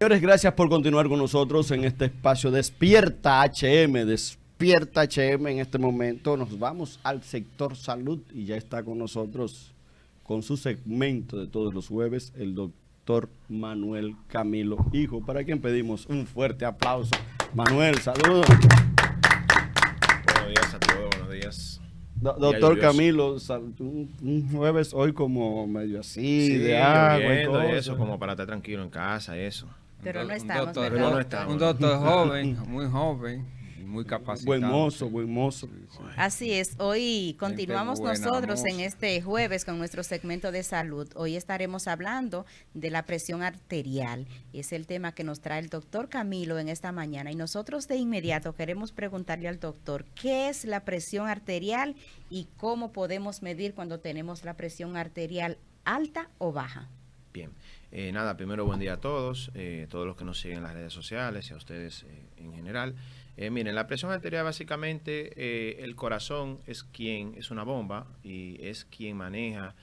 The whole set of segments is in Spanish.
Señores, gracias por continuar con nosotros en este espacio Despierta HM. Despierta HM en este momento. Nos vamos al sector salud y ya está con nosotros con su segmento de todos los jueves el doctor Manuel Camilo Hijo, para quien pedimos un fuerte aplauso. Manuel, saludos. Buenos días a todos, buenos días. Doctor Camilo, un jueves hoy como medio así, Sí, de agua y lloviendo y cosas. eso, como para estar tranquilo en casa, eso. Pero no estamos, doctor, ¿verdad? no estamos. Un doctor joven, muy joven y muy capacitado. Buen mozo. Sí. Así es, hoy continuamos buena, nosotros en moza. este jueves con nuestro segmento de salud. Hoy estaremos hablando de la presión arterial. Es el tema que nos trae el doctor Camilo en esta mañana. Y nosotros de inmediato queremos preguntarle al doctor, ¿qué es la presión arterial y cómo podemos medir cuando tenemos la presión arterial alta o baja? Bien, nada, primero buen día a todos, todos los que nos siguen en las redes sociales y a ustedes en general. Miren, la presión arterial básicamente, el corazón es una bomba y es quien maneja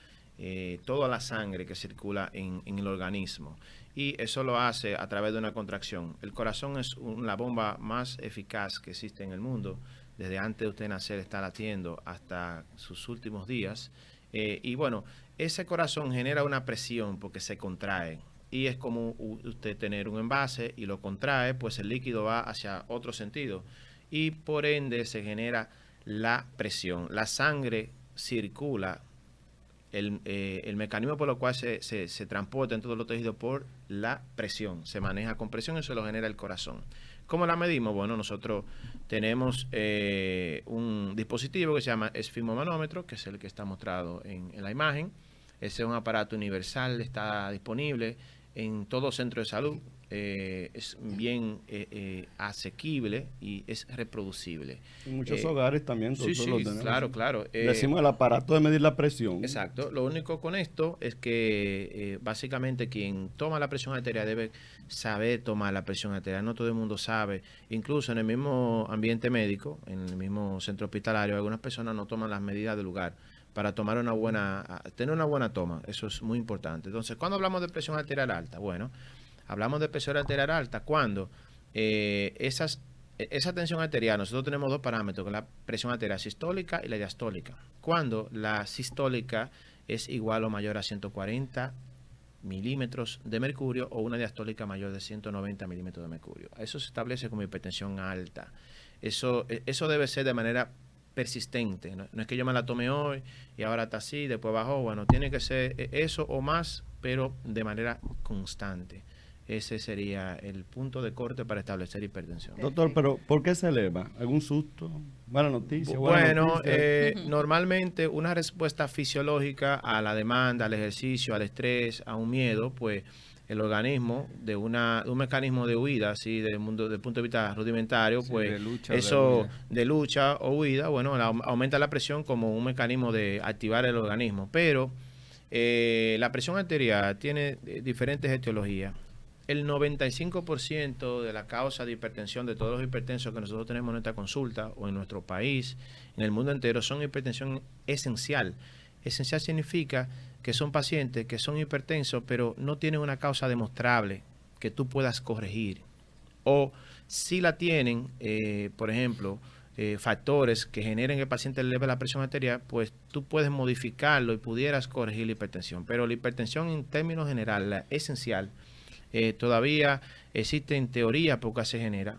toda la sangre que circula en el organismo. Y eso lo hace a través de una contracción. El corazón es la bomba más eficaz que existe en el mundo. Desde antes de usted nacer está latiendo hasta sus últimos días. Y bueno, ese corazón genera una presión porque se contrae. Y es como usted tener un envase y lo contrae, pues el líquido va hacia otro sentido. Y por ende se genera la presión. La sangre circula, el mecanismo por el cual se transporta en todos los tejidos por la presión. Se maneja con presión y eso lo genera el corazón. ¿Cómo la medimos? Bueno, nosotros tenemos un dispositivo que se llama esfigmomanómetro, que es el que está mostrado en la imagen. Ese es un aparato universal, está disponible en todo centro de salud. Es bien asequible y es reproducible. En muchos hogares también. Sí, sí, lo tenemos. claro. Decimos el aparato de medir la presión. Exacto. Lo único con esto es que básicamente quien toma la presión arterial debe saber tomar la presión arterial. No todo el mundo sabe. Incluso en el mismo ambiente médico, en el mismo centro hospitalario, algunas personas no toman las medidas del lugar para tomar tener una buena toma. Eso es muy importante. Entonces, ¿cuándo hablamos de presión arterial alta? Bueno, hablamos de presión arterial alta cuando esa tensión arterial, nosotros tenemos dos parámetros, que es la presión arterial sistólica y la diastólica. Cuando la sistólica es igual o mayor a 140 milímetros de mercurio o una diastólica mayor de 190 milímetros de mercurio. Eso se establece como hipertensión alta. Eso debe ser de manera persistente. No es que yo me la tome hoy y ahora está así, después bajó. Bueno, tiene que ser eso o más, pero de manera constante. Ese sería el punto de corte para establecer hipertensión. Doctor, pero ¿por qué se eleva? ¿Algún susto? ¿Buena noticia? Bueno, normalmente una respuesta fisiológica a la demanda, al ejercicio, al estrés, a un miedo, pues el organismo de un mecanismo de huida, así del punto de vista rudimentario, sí, pues de lucha o huida, bueno, aumenta la presión como un mecanismo de activar el organismo. Pero la presión arterial tiene diferentes etiologías. El 95% de la causa de hipertensión de todos los hipertensos que nosotros tenemos en nuestra consulta o en nuestro país, en el mundo entero, son hipertensión esencial. Esencial significa que son pacientes que son hipertensos, pero no tienen una causa demostrable que tú puedas corregir. O si la tienen, por ejemplo, factores que generen que el paciente eleve la presión arterial, pues tú puedes modificarlo y pudieras corregir la hipertensión. Pero la hipertensión en términos generales, la esencial, todavía existen teorías por qué se genera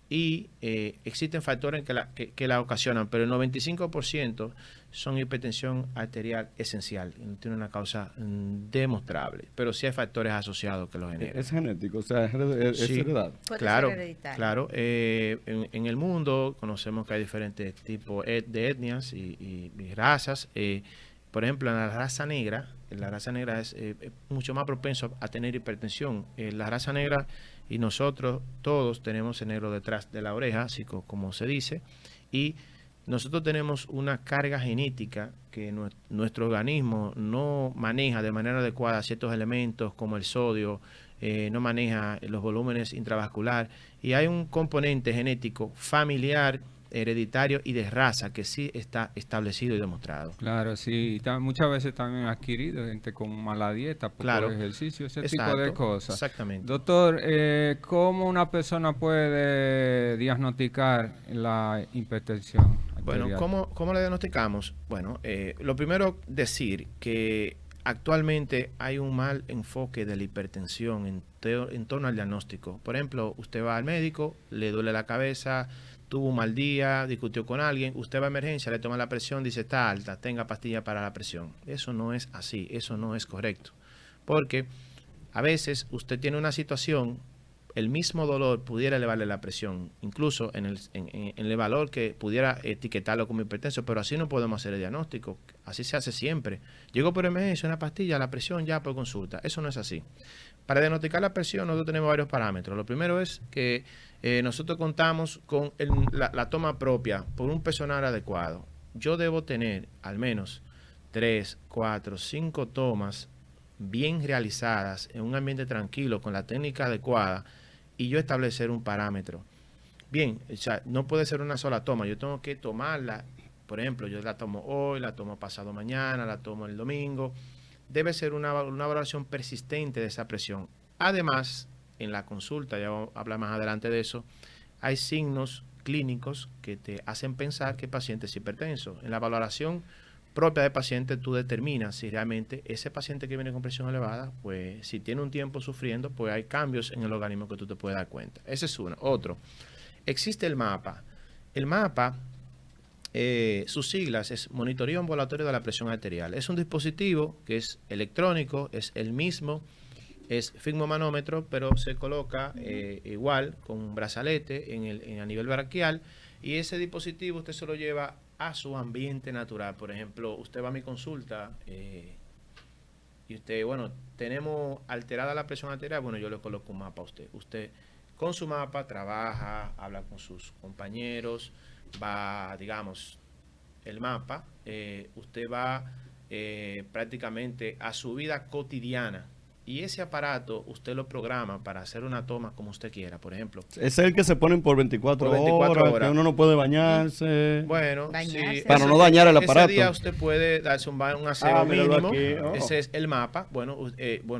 y existen factores que la ocasionan, pero el 95% son hipertensión arterial esencial, no tiene una causa demostrable, pero sí hay factores asociados que lo generan. Es genético, o sea, es sí, heredad. Claro. En el mundo conocemos que hay diferentes tipos de etnias y razas. Por ejemplo, en la raza negra es mucho más propenso a tener hipertensión. La raza negra y nosotros todos tenemos el negro detrás de la oreja, así como se dice, y nosotros tenemos una carga genética que nuestro organismo no maneja de manera adecuada ciertos elementos como el sodio, no maneja los volúmenes intravascular, y hay un componente genético familiar hereditario y de raza que sí está establecido y demostrado. Claro, sí. Muchas veces también adquirido gente con mala dieta, poco ejercicio, ese tipo de cosas. Exactamente. Doctor, ¿cómo una persona puede diagnosticar la hipertensión arterial? Bueno, ¿cómo le diagnosticamos? Bueno, lo primero decir que actualmente hay un mal enfoque de la hipertensión en torno al diagnóstico. Por ejemplo, usted va al médico, le duele la cabeza, tuvo un mal día, discutió con alguien, usted va a emergencia, le toma la presión, dice está alta, tenga pastilla para la presión. Eso no es así, eso no es correcto. Porque a veces usted tiene una situación, el mismo dolor pudiera elevarle la presión, incluso en el valor que pudiera etiquetarlo como hipertenso, pero así no podemos hacer el diagnóstico. Así se hace siempre. Llego por emergencia, una pastilla, la presión ya por consulta. Eso no es así. Para diagnosticar la presión nosotros tenemos varios parámetros. Lo primero es que nosotros contamos con la toma propia por un personal adecuado. Yo debo tener al menos 3, 4, 5 tomas bien realizadas en un ambiente tranquilo con la técnica adecuada y yo establecer un parámetro. Bien, o sea, no puede ser una sola toma, yo tengo que tomarla, por ejemplo, yo la tomo hoy, la tomo pasado mañana, la tomo el domingo. Debe ser una valoración persistente de esa presión. Además, en la consulta, ya vamos a hablar más adelante de eso, hay signos clínicos que te hacen pensar que el paciente es hipertenso. En la valoración propia del paciente tú determinas si realmente ese paciente que viene con presión elevada, pues si tiene un tiempo sufriendo, pues hay cambios en el organismo que tú te puedes dar cuenta. Ese es uno. Otro, existe el MAPA. El MAPA, sus siglas es Monitoreo Ambulatorio de la Presión Arterial. Es un dispositivo que es electrónico, es el mismo, es sfigmomanómetro, pero se coloca igual con un brazalete a nivel braquial, y ese dispositivo usted se lo lleva a su ambiente natural. Por ejemplo, usted va a mi consulta y usted, bueno, tenemos alterada la presión arterial, bueno, yo le coloco un mapa a usted. Usted con su mapa trabaja, habla con sus compañeros, va, digamos, el mapa, usted va prácticamente a su vida cotidiana. Y ese aparato usted lo programa para hacer una toma como usted quiera, por ejemplo. Es el que se ponen por 24 horas, que uno no puede bañarse. Bueno, bañarse. sí, para no dañar el aparato. Ese día usted puede darse un aseo mínimo. Oh. Ese es el mapa. Bueno,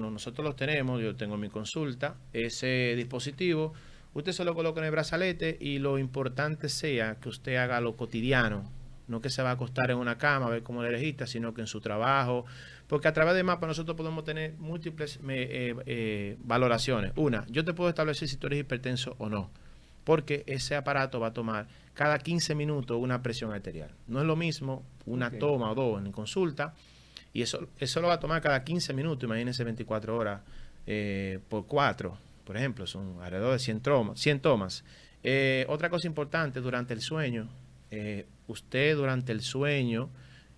nosotros los tenemos, yo tengo mi consulta. Ese dispositivo, usted se lo coloca en el brazalete y lo importante sea que usted haga lo cotidiano. No que se va a acostar en una cama a ver cómo le registra, sino que en su trabajo. Porque a través de mapa nosotros podemos tener múltiples valoraciones. Una, yo te puedo establecer si tú eres hipertenso o no, porque ese aparato va a tomar cada 15 minutos una presión arterial. No es lo mismo una toma o dos en consulta, y eso lo va a tomar cada 15 minutos. Imagínense 24 horas por 4, por ejemplo, son alrededor de 100 tomas. Otra cosa importante, durante el sueño, usted durante el sueño,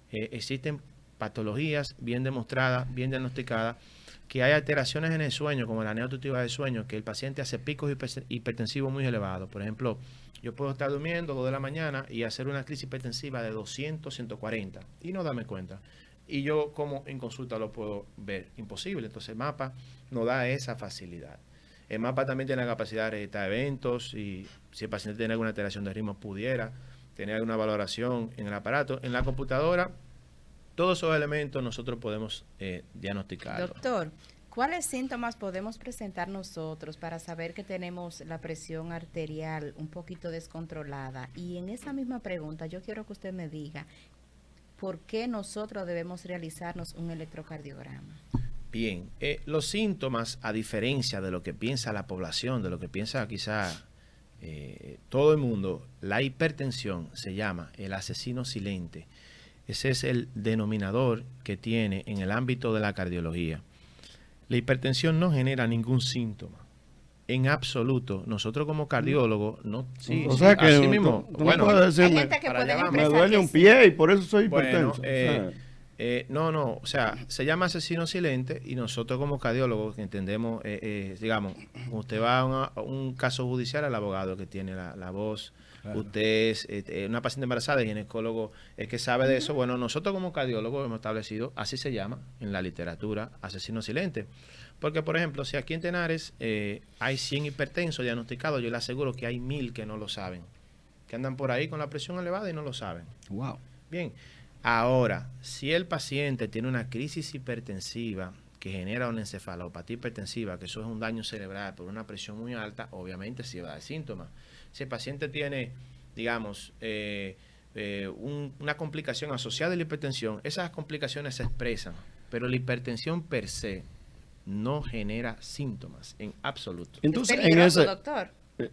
existen patologías bien demostradas, bien diagnosticadas, que hay alteraciones en el sueño, como la apnea obstructiva del sueño, que el paciente hace picos hipertensivos muy elevados. Por ejemplo, yo puedo estar durmiendo 2 de la mañana y hacer una crisis hipertensiva de 200, 140 y no darme cuenta. Y yo como en consulta lo puedo ver, imposible. Entonces el mapa no da esa facilidad. El mapa también tiene la capacidad de registrar eventos y si el paciente tiene alguna alteración de ritmo pudiera tener alguna valoración en el aparato. En la computadora, todos esos elementos nosotros podemos diagnosticarlos. Doctor, ¿cuáles síntomas podemos presentar nosotros para saber que tenemos la presión arterial un poquito descontrolada? Y en esa misma pregunta yo quiero que usted me diga por qué nosotros debemos realizarnos un electrocardiograma. Bien, los síntomas, a diferencia de lo que piensa la población, de lo que piensa quizá todo el mundo, la hipertensión se llama el asesino silente. Ese es el denominador que tiene en el ámbito de la cardiología. La hipertensión no genera ningún síntoma. En absoluto. Nosotros como cardiólogos, no. Sí, o sea que así mismo. Tú no puedes decirme, me duele un pie y por eso soy hipertenso. No. O sea, se llama asesino silente y nosotros como cardiólogos entendemos, digamos, usted va a un caso judicial al abogado que tiene la voz. Claro. Usted es una paciente embarazada y ginecólogo es que sabe de eso. Bueno, nosotros como cardiólogos hemos establecido, así se llama en la literatura, asesino silente. Porque, por ejemplo, si aquí en Tenares hay 100 hipertensos diagnosticados, yo le aseguro que hay 1000 que no lo saben. que andan por ahí con la presión elevada y no lo saben. Wow. Bien, ahora, si el paciente tiene una crisis hipertensiva que genera una encefalopatía hipertensiva, que eso es un daño cerebral por una presión muy alta, obviamente sí va a dar síntomas. Si el paciente tiene, digamos, una complicación asociada a la hipertensión, esas complicaciones se expresan, pero la hipertensión per se no genera síntomas en absoluto. Entonces, es peligroso, doctor.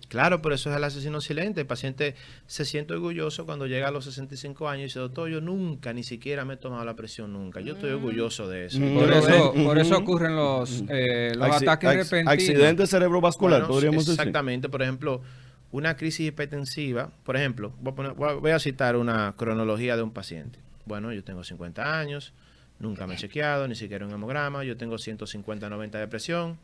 Claro, pero eso es el asesino silente. El paciente se siente orgulloso cuando llega a los 65 años y dice, doctor, yo nunca, ni siquiera me he tomado la presión nunca. Yo estoy orgulloso de eso. Por eso ocurren los ataques repentinos. Accidentes cerebrovascular, Bueno, podríamos decir. Exactamente. Por ejemplo, una crisis hipertensiva, por ejemplo, voy a citar una cronología de un paciente. Bueno, yo tengo 50 años, nunca me he chequeado, ni siquiera un hemograma, yo tengo 150/90 de presión.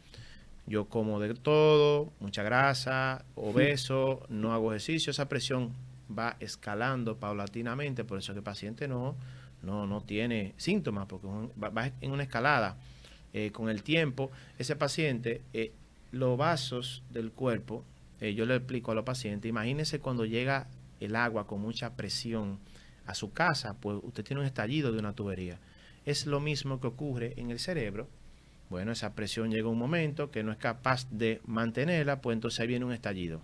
Yo como de todo, mucha grasa, obeso, no hago ejercicio, esa presión va escalando paulatinamente, por eso que el paciente no tiene síntomas, porque va en una escalada. Con el tiempo, ese paciente, los vasos del cuerpo, yo le explico a los pacientes, imagínense cuando llega el agua con mucha presión a su casa, pues usted tiene un estallido de una tubería. Es lo mismo que ocurre en el cerebro. Bueno, esa presión llega a un momento que no es capaz de mantenerla, pues entonces ahí viene un estallido.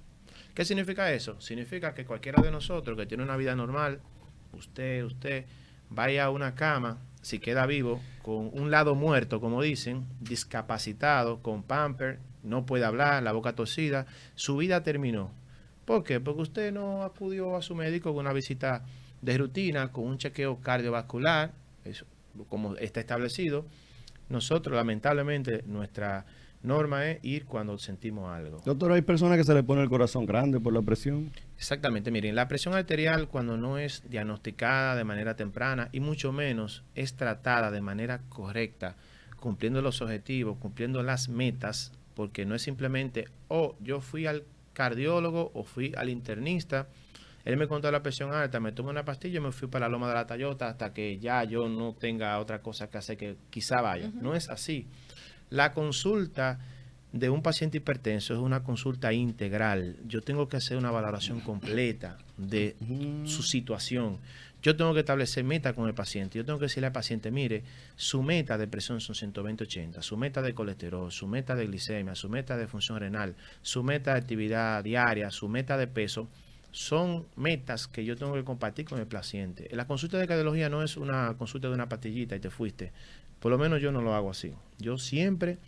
¿Qué significa eso? Significa que cualquiera de nosotros que tiene una vida normal, usted vaya a una cama, si queda vivo, con un lado muerto, como dicen, discapacitado, con pamper, no puede hablar, la boca torcida, su vida terminó. ¿Por qué? Porque usted no acudió a su médico con una visita de rutina, con un chequeo cardiovascular, eso, como está establecido. Nosotros, lamentablemente, nuestra norma es ir cuando sentimos algo. Doctor, hay personas que se le pone el corazón grande por la presión. Exactamente, miren, la presión arterial cuando no es diagnosticada de manera temprana y mucho menos es tratada de manera correcta, cumpliendo los objetivos, cumpliendo las metas, porque no es simplemente, yo fui al cardiólogo o fui al internista, él me contó la presión alta, me tomé una pastilla y me fui para la Loma de la Tayota hasta que ya yo no tenga otra cosa que hacer que quizá vaya. No es así. La consulta de un paciente hipertenso es una consulta integral. Yo tengo que hacer una valoración completa de su situación. Yo tengo que establecer meta con el paciente. Yo tengo que decirle al paciente, mire, su meta de presión son 120/80, su meta de colesterol, su meta de glicemia, su meta de función renal, su meta de actividad diaria, su meta de peso. Son metas que yo tengo que compartir con el paciente. La consulta de cardiología no es una consulta de una pastillita y te fuiste. Por lo menos yo no lo hago así. Yo siempre,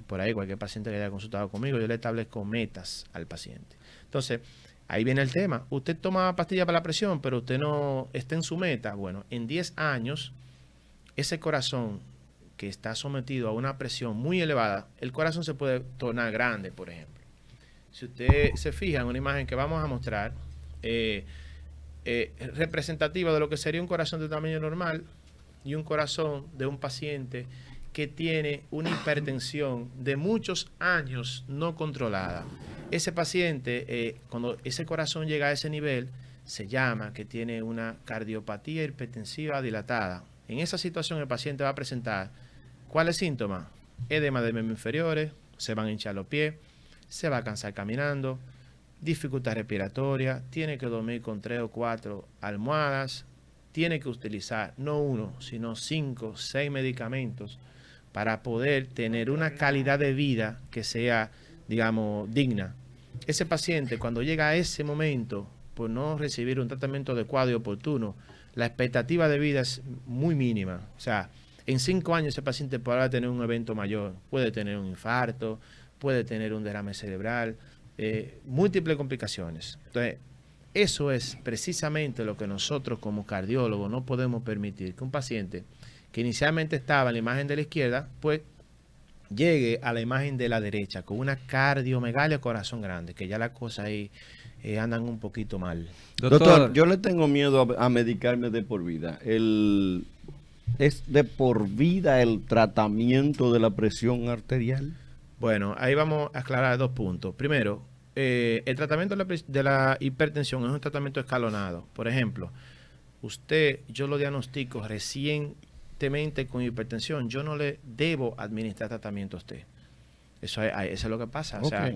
y por ahí cualquier paciente que haya consultado conmigo, yo le establezco metas al paciente. Entonces, ahí viene el tema. Usted toma pastilla para la presión, pero usted no está en su meta. Bueno, en 10 años, ese corazón que está sometido a una presión muy elevada, el corazón se puede tornar grande, por ejemplo. Si usted se fija en una imagen que vamos a mostrar, representativa de lo que sería un corazón de tamaño normal y un corazón de un paciente que tiene una hipertensión de muchos años no controlada. Ese paciente, cuando ese corazón llega a ese nivel, se llama que tiene una cardiopatía hipertensiva dilatada. En esa situación el paciente va a presentar, ¿cuáles síntomas? Edema de miembros inferiores, se van a hinchar los pies, se va a cansar caminando, dificultad respiratoria, tiene que dormir con 3 o 4 almohadas, tiene que utilizar no 1, sino 5, 6 medicamentos para poder tener una calidad de vida que sea, digamos, digna. Ese paciente, cuando llega a ese momento, por no recibir un tratamiento adecuado y oportuno, la expectativa de vida es muy mínima. O sea, en 5 años ese paciente podrá tener un evento mayor, puede tener un infarto, puede tener un derrame cerebral, múltiples complicaciones. Entonces, eso es precisamente lo que nosotros como cardiólogos no podemos permitir, que un paciente que inicialmente estaba en la imagen de la izquierda, pues llegue a la imagen de la derecha con una cardiomegalia, corazón grande, que ya las cosas ahí andan un poquito mal. Doctor, yo le tengo miedo a medicarme de por vida. ¿Es de por vida el tratamiento de la presión arterial? Bueno, ahí vamos a aclarar 2 puntos. Primero, el tratamiento de la hipertensión es un tratamiento escalonado. Por ejemplo, yo lo diagnostico recientemente con hipertensión. Yo no le debo administrar tratamiento a usted. Eso es lo que pasa. O sea,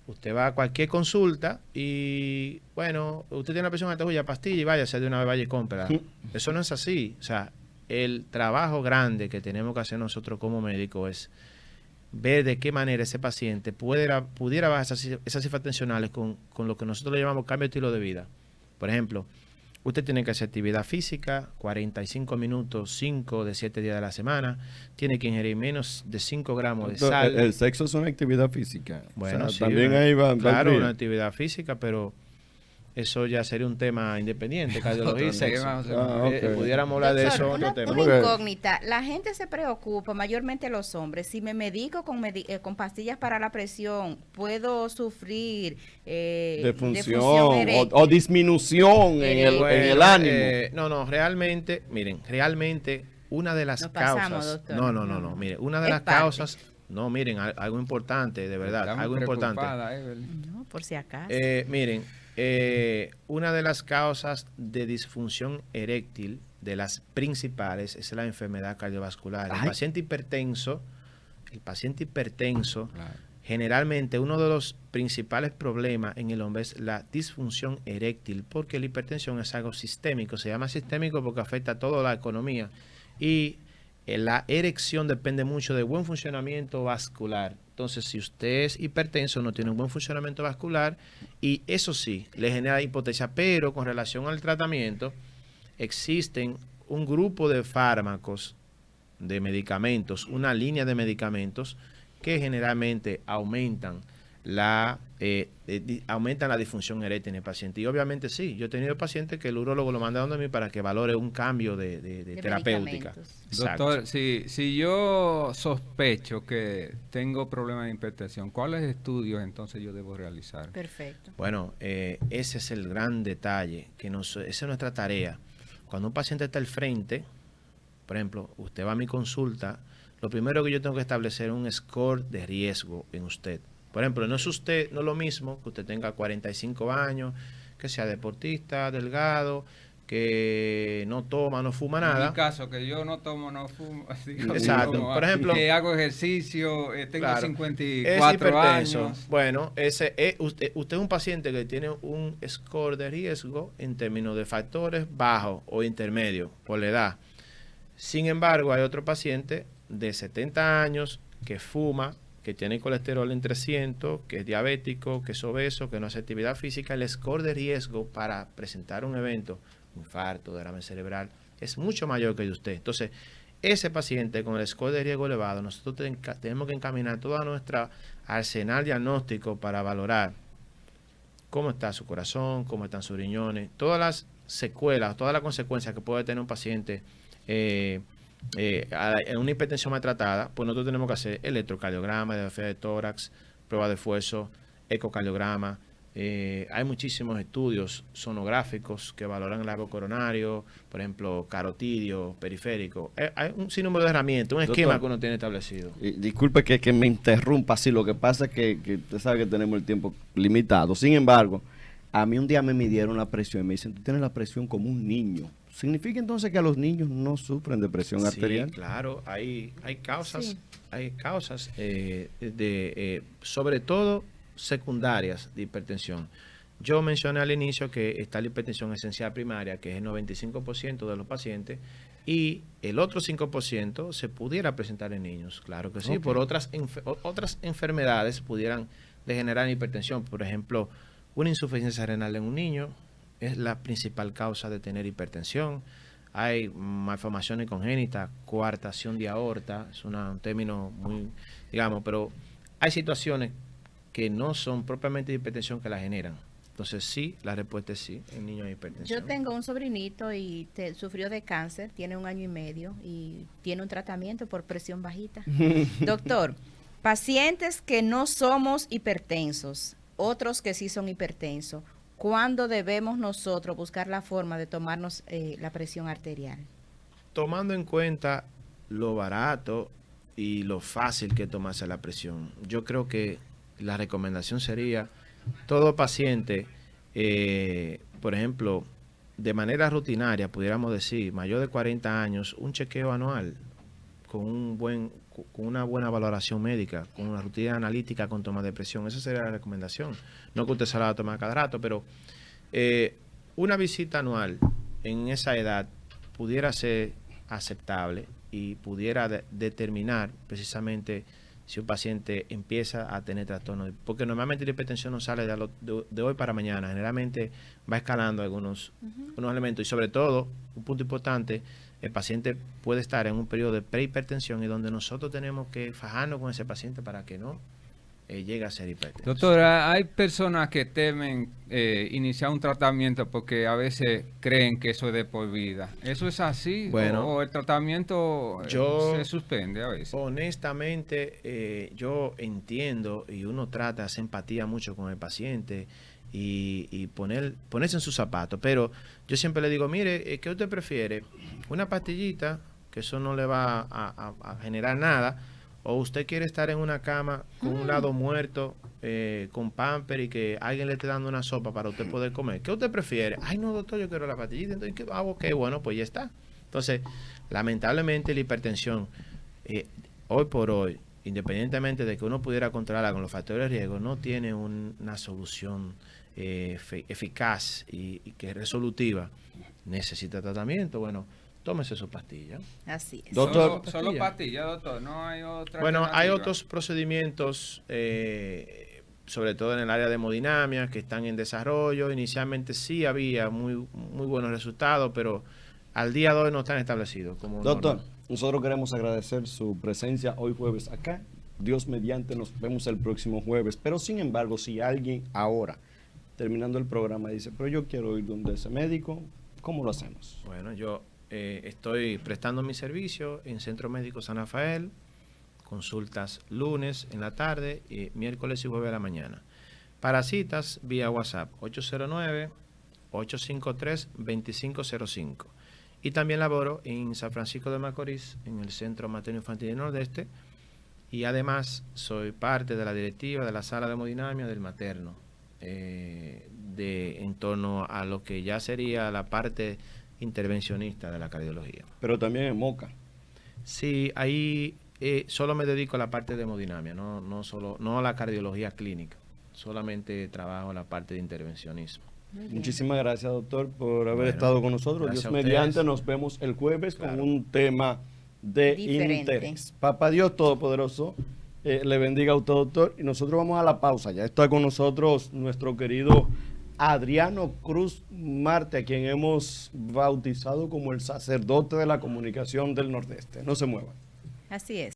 Usted va a cualquier consulta y, bueno, usted tiene una presión alta, ya pastilla y váyase de una vez, vaya y compra. Eso no es así. O sea, el trabajo grande que tenemos que hacer nosotros como médicos es ver de qué manera ese paciente pudiera bajar esas cifras tensionales con lo que nosotros le llamamos cambio de estilo de vida. Por ejemplo, usted tiene que hacer actividad física, 45 minutos, 5 de 7 días de la semana. Tiene que ingerir menos de 5 gramos de sal. El sexo es una actividad física. Bueno, o sea, sí, también ahí va. Claro, una actividad física, pero eso ya sería un tema independiente, cardiología y sexo. Okay. Pudiéramos hablar de eso Doctor, otro tema. una incógnita. La gente se preocupa, mayormente los hombres. Si me medico con pastillas para la presión, ¿puedo sufrir defunción o disminución en el ánimo? No, realmente, miren, una de las causas... No, mire, una de las causas... No, miren, algo importante, de verdad, algo importante. No, por si acaso. Miren, una de las causas de disfunción eréctil, de las principales, es la enfermedad cardiovascular. El paciente hipertenso, claro, generalmente uno de los principales problemas en el hombre es la disfunción eréctil, porque la hipertensión es algo sistémico. Se llama sistémico porque afecta a toda la economía y la erección depende mucho del buen funcionamiento vascular. Entonces, si usted es hipertenso, no tiene un buen funcionamiento vascular y eso sí, le genera hipotensión. Pero con relación al tratamiento, existen un grupo de fármacos, de medicamentos, una línea de medicamentos que generalmente aumentan la disfunción eréctil en el paciente. Y obviamente sí, yo he tenido pacientes que el urólogo lo manda donde mí para que valore un cambio de terapéutica. Doctor, si yo sospecho que tengo problemas de hipertensión, ¿cuáles estudios entonces yo debo realizar? Perfecto. Bueno, ese es el gran detalle, esa es nuestra tarea. Cuando un paciente está al frente, por ejemplo, usted va a mi consulta, lo primero que yo tengo que establecer es un score de riesgo en usted. Por ejemplo, no es lo mismo que usted tenga 45 años, que sea deportista, delgado, que no toma, no fuma nada. En mi caso, que yo no tomo, no fumo. Exacto. Por ejemplo, que hago ejercicio, tengo claro, 54 años. Bueno, usted es un paciente que tiene un score de riesgo en términos de factores bajos o intermedios por la edad. Sin embargo, hay otro paciente de 70 años que fuma, que tiene colesterol en 300, que es diabético, que es obeso, que no hace actividad física. El score de riesgo para presentar un evento, infarto, derrame cerebral, es mucho mayor que el de usted. Entonces, ese paciente con el score de riesgo elevado, nosotros tenemos que encaminar toda nuestra arsenal diagnóstico para valorar cómo está su corazón, cómo están sus riñones, todas las secuelas, todas las consecuencias que puede tener un paciente en una hipertensión maltratada. Pues nosotros tenemos que hacer electrocardiograma, radiografía de tórax, prueba de esfuerzo, ecocardiograma. Hay muchísimos estudios sonográficos que valoran el arco coronario, por ejemplo, carotidio, periférico. Hay un sinnúmero de herramientas, un esquema que uno tiene establecido. Disculpe que me interrumpa así, lo que pasa es que usted sabe que tenemos el tiempo limitado. Sin embargo, a mí un día me midieron la presión y me dicen, tú tienes la presión como un niño. ¿Significa entonces que a los niños no sufren de presión arterial? Sí, claro, hay causas, sobre todo secundarias de hipertensión. Yo mencioné al inicio que está la hipertensión esencial primaria, que es el 95% de los pacientes, y el otro 5% se pudiera presentar en niños, claro que sí, okay. Por otras enfermedades pudieran degenerar en hipertensión. Por ejemplo, una insuficiencia renal en un niño es la principal causa de tener hipertensión. Hay malformaciones congénitas, coartación de aorta, es un término muy, digamos, pero hay situaciones que no son propiamente de hipertensión que la generan. Entonces sí, la respuesta es sí, en niños de hipertensión. Yo tengo un sobrinito y sufrió de cáncer, tiene 1 año y medio y tiene un tratamiento por presión bajita. Doctor, pacientes que no somos hipertensos, otros que sí son hipertensos, ¿cuándo debemos nosotros buscar la forma de tomarnos la presión arterial? Tomando en cuenta lo barato y lo fácil que es tomarse la presión, yo creo que la recomendación sería todo paciente, por ejemplo, de manera rutinaria, pudiéramos decir, mayor de 40 años, un chequeo anual con un buen con una buena valoración médica, con una rutina analítica con toma de presión. Esa sería la recomendación. No que usted se la va a tomar cada rato, pero una visita anual en esa edad pudiera ser aceptable y pudiera determinar precisamente si un paciente empieza a tener trastornos, porque normalmente la hipertensión no sale de hoy para mañana, generalmente va escalando algunos elementos, y sobre todo, un punto importante, el paciente puede estar en un periodo de prehipertensión y donde nosotros tenemos que fajarnos con ese paciente para que no llegue a ser hipertenso. Doctora, hay personas que temen iniciar un tratamiento porque a veces creen que eso es de por vida. ¿Eso es así? Bueno, ¿O el tratamiento se suspende a veces? Honestamente, yo entiendo y uno trata de hacer empatía mucho con el paciente y ponerse en sus zapatos, pero yo siempre le digo, mire, ¿qué usted prefiere? ¿Una pastillita, que eso no le va a generar nada? ¿O usted quiere estar en una cama con un lado muerto, con pamper y que alguien le esté dando una sopa para usted poder comer? ¿Qué usted prefiere? Ay, no, doctor, yo quiero la pastillita. Entonces, ¿qué hago? Ok, bueno, pues ya está. Entonces, lamentablemente la hipertensión, hoy por hoy, independientemente de que uno pudiera controlarla con los factores de riesgo, no tiene una solución eficaz y que es resolutiva. Necesita tratamiento. Bueno, tómese su pastilla. Así es. Doctor, Solo pastilla, doctor, no hay otra. Bueno, hay alternativa. otros procedimientos, sobre todo en el área de hemodinamia, que están en desarrollo. Inicialmente sí había muy buenos resultados, pero al día de hoy no están establecidos. Como doctor, normal. nosotros queremos agradecer su presencia hoy jueves acá. Dios mediante, nos vemos el próximo jueves. Pero sin embargo, si alguien ahora, terminando el programa, dice, pero yo quiero ir donde ese médico, ¿cómo lo hacemos? Bueno, yo estoy prestando mi servicio en Centro Médico San Rafael, consultas lunes en la tarde, miércoles y jueves a la mañana. Para citas, vía WhatsApp, 809-853-2505. Y también laboro en San Francisco de Macorís, en el Centro Materno Infantil del Nordeste, y además soy parte de la directiva de la sala de hemodinamia del materno, en torno a lo que ya sería la parte intervencionista de la cardiología. Pero también en Moca. Sí, ahí solo me dedico a la parte de hemodinamia, no a la cardiología clínica, solamente trabajo la parte de intervencionismo. Muchísimas gracias, doctor, por haber Bueno, estado con nosotros. gracias Dios a ustedes. mediante, nos vemos el jueves Claro. con un tema de Diferente. interés. Papá Dios Todopoderoso le bendiga a usted, doctor, y nosotros vamos a la pausa. Ya está con nosotros nuestro querido Adriano Cruz Marte, a quien hemos bautizado como el sacerdote de la comunicación del Nordeste. No se muevan. Así es.